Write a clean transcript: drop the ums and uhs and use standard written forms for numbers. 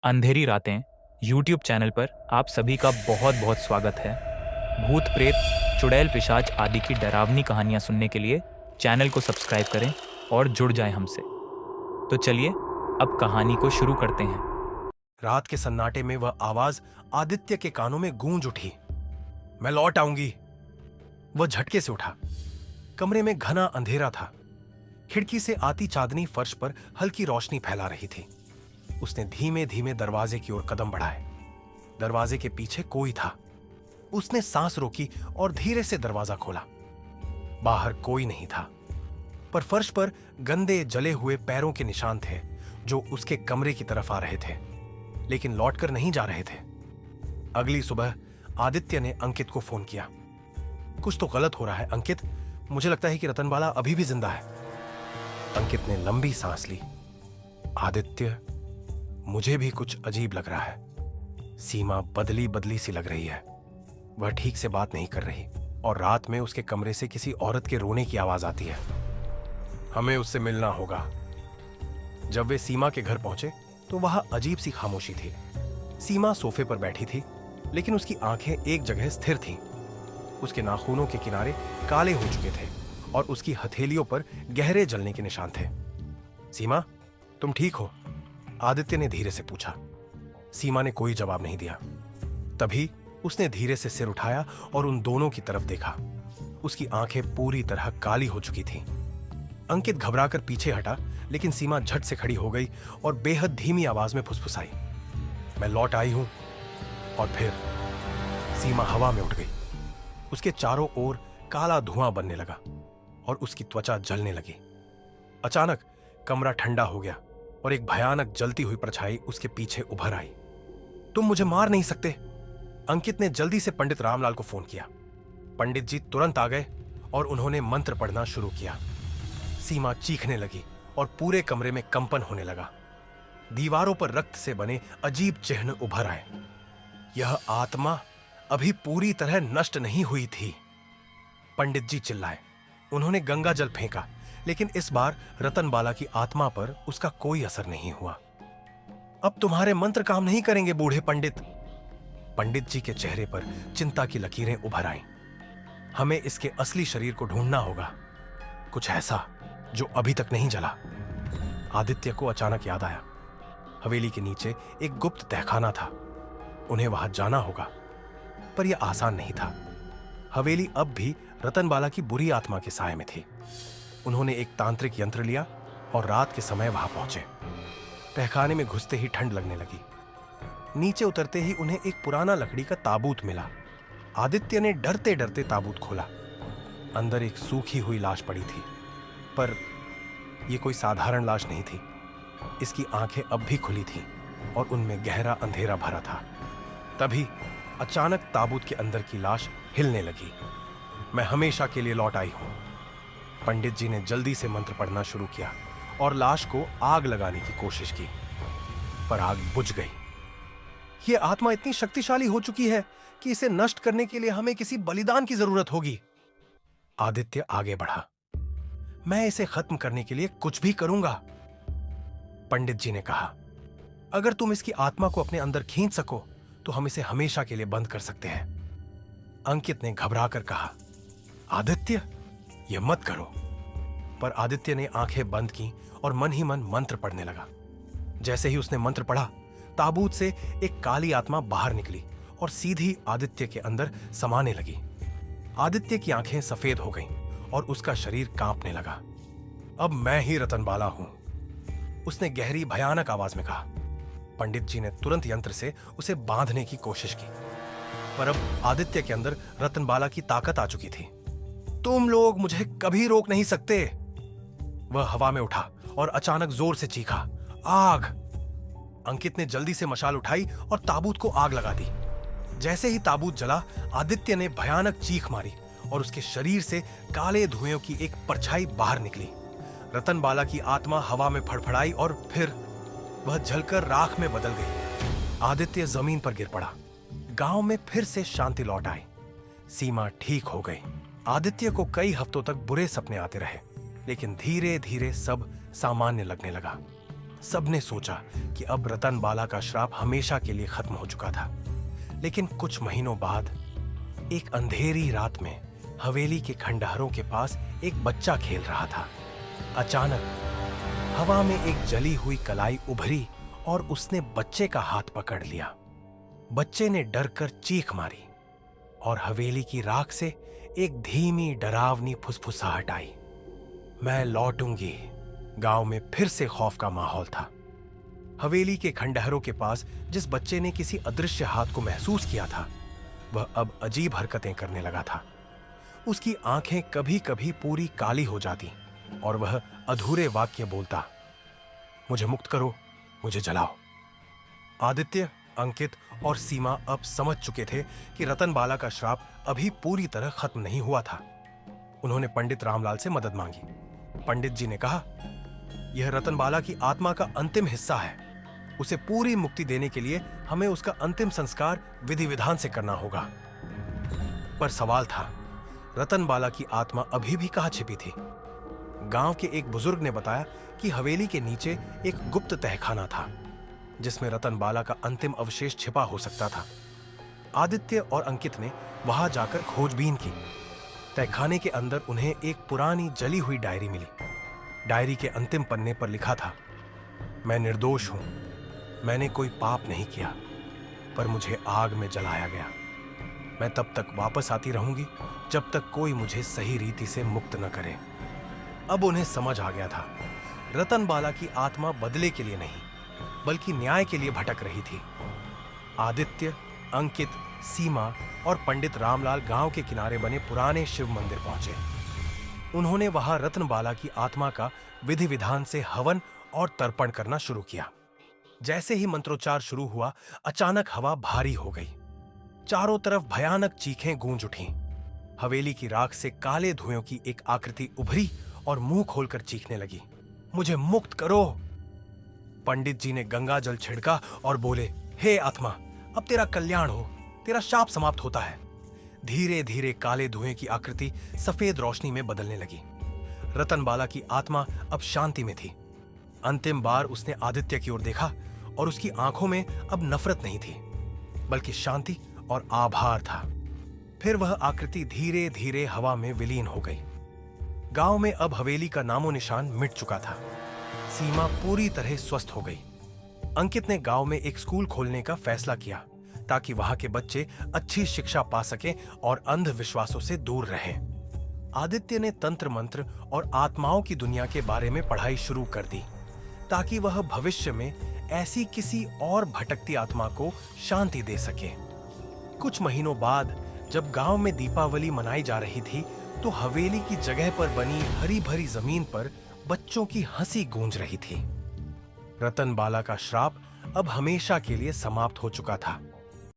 अंधेरी रातें YouTube channel पर आप सभी का बहुत बहुत स्वागत है। भूत प्रेत, चुड़ैल पिशाच आदि की डरावनी कहानियां सुनने के लिए चैनल को सब्सक्राइब करें और जुड़ जाएं हमसे। तो चलिए अब कहानी को शुरू करते हैं। रात के सन्नाटे में वह आवाज आदित्य के कानों में गूंज उठी। मैं लौट आऊंगी। वह झटके से उठा। कमरे में घना अंधेरा था। खिड़की से आती चांदनी फर्श पर हल्की रोशनी फैला रही थी। उसने धीमे धीमे दरवाजे की ओर कदम बढ़ाए। दरवाजे के पीछे कोई था। उसने सांस रोकी और धीरे से दरवाजा खोला। बाहर कोई नहीं था, पर फर्श पर गंदे जले हुए पैरों के निशान थे जो उसके कमरे की तरफ आ रहे थे, लेकिन लौटकर नहीं जा रहे थे। अगली सुबह आदित्य ने अंकित को फोन किया। कुछ तो गलत हो रहा है अंकित, मुझे लगता है कि रतनबाला अभी भी जिंदा है। अंकित ने लंबी सांस ली। आदित्य, मुझे भी कुछ अजीब लग रहा है। सीमा बदली बदली सी लग रही है। वह ठीक से बात नहीं कर रही और रात में उसके कमरे से किसी औरत के रोने की आवाज आती है। हमें उससे मिलना होगा। जब वे सीमा के घर पहुंचे तो वहां अजीब सी खामोशी थी। सीमा सोफे पर बैठी थी, लेकिन उसकी आंखें एक जगह स्थिर थीं। उसके नाखूनों के किनारे काले हो चुके थे और उसकी हथेलियों पर गहरे जलने के निशान थे। सीमा, तुम ठीक हो? आदित्य ने धीरे से पूछा। सीमा ने कोई जवाब नहीं दिया। तभी उसने धीरे से सिर उठाया और उन दोनों की तरफ देखा। उसकी आंखें पूरी तरह काली हो चुकी थीं। अंकित घबराकर पीछे हटा, लेकिन सीमा झट से खड़ी हो गई और बेहद धीमी आवाज में फुसफुसाई, मैं लौट आई हूं। और फिर सीमा हवा में उठ गई। उसके चारों ओर काला धुआं बनने लगा और उसकी त्वचा जलने लगी। अचानक कमरा ठंडा हो गया और एक भयानक जलती हुई परछाई उसके पीछे उभर आई। तुम मुझे मार नहीं सकते। अंकित ने जल्दी से पंडित रामलाल को फोन किया। पंडित जी तुरंत आ गए और उन्होंने मंत्र पढ़ना शुरू किया। सीमा चीखने लगी और पूरे कमरे में कंपन होने लगा। दीवारों पर रक्त से बने अजीब चिन्ह उभर आए। यह आत्मा अभी पूरी तरह नष्ट नहीं हुई थी। पंडित जी चिल्लाए। उन्होंने गंगा जल फेंका, लेकिन इस बार रतनबाला की आत्मा पर उसका कोई असर नहीं हुआ। अब तुम्हारे मंत्र काम नहीं करेंगे बूढ़े पंडित। पंडित जी के चेहरे पर चिंता की लकीरें उभर आईं। हमें इसके असली शरीर को ढूंढना होगा, कुछ ऐसा जो अभी तक नहीं जला। आदित्य को अचानक याद आया। हवेली के नीचे एक गुप्त तहखाना था। उन्हें वहां जाना होगा, पर यह आसान नहीं था। हवेली अब भी रतनबाला की बुरी आत्मा के साए में थी। उन्होंने एक तांत्रिक यंत्र लिया और रात के समय वहां पहुंचे। तहखाने में घुसते ही ठंड लगने लगी। नीचे उतरते ही उन्हें एक पुराना लकड़ी का ताबूत मिला। आदित्य ने डरते डरते ताबूत खोला। अंदर एक सूखी हुई लाश पड़ी थी, पर यह कोई साधारण लाश नहीं थी। इसकी आंखें अब भी खुली थीं और उनमें गहरा अंधेरा भरा था। तभी अचानक ताबूत के अंदर की लाश हिलने लगी। मैं हमेशा के लिए लौट आई हूं। पंडित जी ने जल्दी से मंत्र पढ़ना शुरू किया और लाश को आग लगाने की कोशिश की, पर आग बुझ गई। यह आत्मा इतनी शक्तिशाली हो चुकी है कि इसे नष्ट करने के लिए हमें किसी बलिदान की जरूरत होगी। आदित्य आगे बढ़ा। मैं इसे खत्म करने के लिए कुछ भी करूंगा। पंडित जी ने कहा, अगर तुम इसकी आत्मा को अपने अंदर खींच सको तो हम इसे हमेशा के लिए बंद कर सकते हैं। अंकित ने घबराकर कहा, आदित्य, यह मत करो। पर आदित्य ने आंखें बंद की और मन ही मन मंत्र पढ़ने लगा। जैसे ही उसने मंत्र पढ़ा, ताबूत से एक काली आत्मा बाहर निकली और सीधी आदित्य के अंदर समाने लगी। आदित्य की आंखें सफेद हो गईं और उसका शरीर कांपने लगा। अब मैं ही रतनबाला हूं, उसने गहरी भयानक आवाज में कहा। पंडित जी ने तुरंत यंत्र से उसे बांधने की कोशिश की, पर अब आदित्य के अंदर रतनबाला की ताकत आ चुकी थी। तुम लोग मुझे कभी रोक नहीं सकते। वह हवा में उठा और अचानक जोर से चीखा, आग! अंकित ने जल्दी से मशाल उठाई और ताबूत को आग लगा दी। जैसे ही ताबूत जला, आदित्य ने भयानक चीख मारी और उसके शरीर से काले धुएं की एक परछाई बाहर निकली। रतनबाला की आत्मा हवा में फड़फड़ाई और फिर वह जलकर राख में बदल गई। आदित्य जमीन पर गिर पड़ा। गांव में फिर से शांति लौट आई। सीमा ठीक हो गई। आदित्य को कई हफ्तों तक बुरे सपने आते रहे, लेकिन धीरे धीरे सब सामान्य लगने लगा। सबने सोचा कि अब रतन बाला का श्राप हमेशा के लिए खत्म हो चुका था। लेकिन कुछ महीनों बाद एक अंधेरी रात में हवेली के खंडहरों के पास एक बच्चा खेल रहा था। अचानक हवा में एक जली हुई कलाई उभरी और उसने बच्चे का हाथ पकड़ लिया। बच्चे ने डर कर चीख मारी और हवेली की राख से एक धीमी डरावनी फुसफुसाहट आई। मैं लौटूंगी। गांव में फिर से खौफ का माहौल था। हवेली के खंडहरों के पास जिस बच्चे ने किसी अदृश्य हाथ को महसूस किया था, वह अब अजीब हरकतें करने लगा था। उसकी आंखें कभी कभी पूरी काली हो जाती और वह अधूरे वाक्य बोलता, मुझे मुक्त करो, मुझे जलाओ। आदित्य, अंकित और सीमा अब समझ चुके थे कि रतन बाला का श्राप अभी पूरी तरह खत्म नहीं हुआ था। उन्होंने पंडित रामलाल से मदद मांगी। पंडित जी ने कहा, यह रतन बाला की आत्मा का अंतिम हिस्सा है। उसे पूरी मुक्ति देने के लिए हमें उसका अंतिम संस्कार विधि विधान से करना होगा। पर सवाल था, रतन बाला की आत्मा अभी भी कहां छिपी थी? गांव के एक बुजुर्ग ने बताया कि हवेली के नीचे एक गुप्त तहखाना था जिसमें रतन बाला का अंतिम अवशेष छिपा हो सकता था। आदित्य और अंकित ने वहां जाकर खोजबीन की। तहखाने के अंदर उन्हें एक पुरानी जली हुई डायरी मिली। डायरी के अंतिम पन्ने पर लिखा था, मैं निर्दोष हूं, मैंने कोई पाप नहीं किया, पर मुझे आग में जलाया गया। मैं तब तक वापस आती रहूंगी जब तक कोई मुझे सही रीति से मुक्त न करे। अब उन्हें समझ आ गया था, रतन बाला की आत्मा बदले के लिए नहीं बल्कि न्याय के लिए भटक रही थी। आदित्य, अंकित, सीमा और पंडित रामलाल गांव के किनारे बने पुराने शिव मंदिर पहुंचे। उन्होंने वहां रतन बाला की आत्मा का विधि विधान से हवन और तर्पण करना शुरू किया। जैसे ही मंत्रोच्चार शुरू हुआ, अचानक हवा भारी हो गई। चारों तरफ भयानक चीखें गूंज उठीं। हवेली की राख से काले धुएं की एक आकृति उभरी और मुंह खोलकर चीखने लगी, मुझे मुक्त करो। पंडित जी ने गंगा जल छिड़का और बोले, हे आत्मा, अब तेरा कल्याण हो, तेरा शाप समाप्त होता है। धीरे धीरे काले धुएं की आकृति सफेद रोशनी में बदलने लगी। रतन बाला की आत्मा अब शांति में थी। अंतिम बार उसने आदित्य की ओर देखा और उसकी आंखों में अब नफरत नहीं थी बल्कि शांति और आभार था। फिर वह आकृति धीरे धीरे हवा में विलीन हो गई। गांव में अब हवेली का नामो निशान मिट चुका था। सीमा पूरी तरह स्वस्थ हो गई। अंकित ने गांव में एक स्कूल खोलने का फैसला किया ताकि वहां के बच्चे अच्छी शिक्षा पा सकें और अंधविश्वासों से दूर रहें। आदित्य ने तंत्र मंत्र और आत्माओं की दुनिया के बारे में पढ़ाई शुरू कर दी ताकि वह भविष्य में ऐसी किसी और भटकती आत्मा को शांति दे सके। कुछ महीनों बाद जब गांव में दीपावली मनाई जा रही थी तो हवेली की जगह पर बनी हरी भरी जमीन पर बच्चों की हंसी गूंज रही थी। रतन बाला का श्राप अब हमेशा के लिए समाप्त हो चुका था।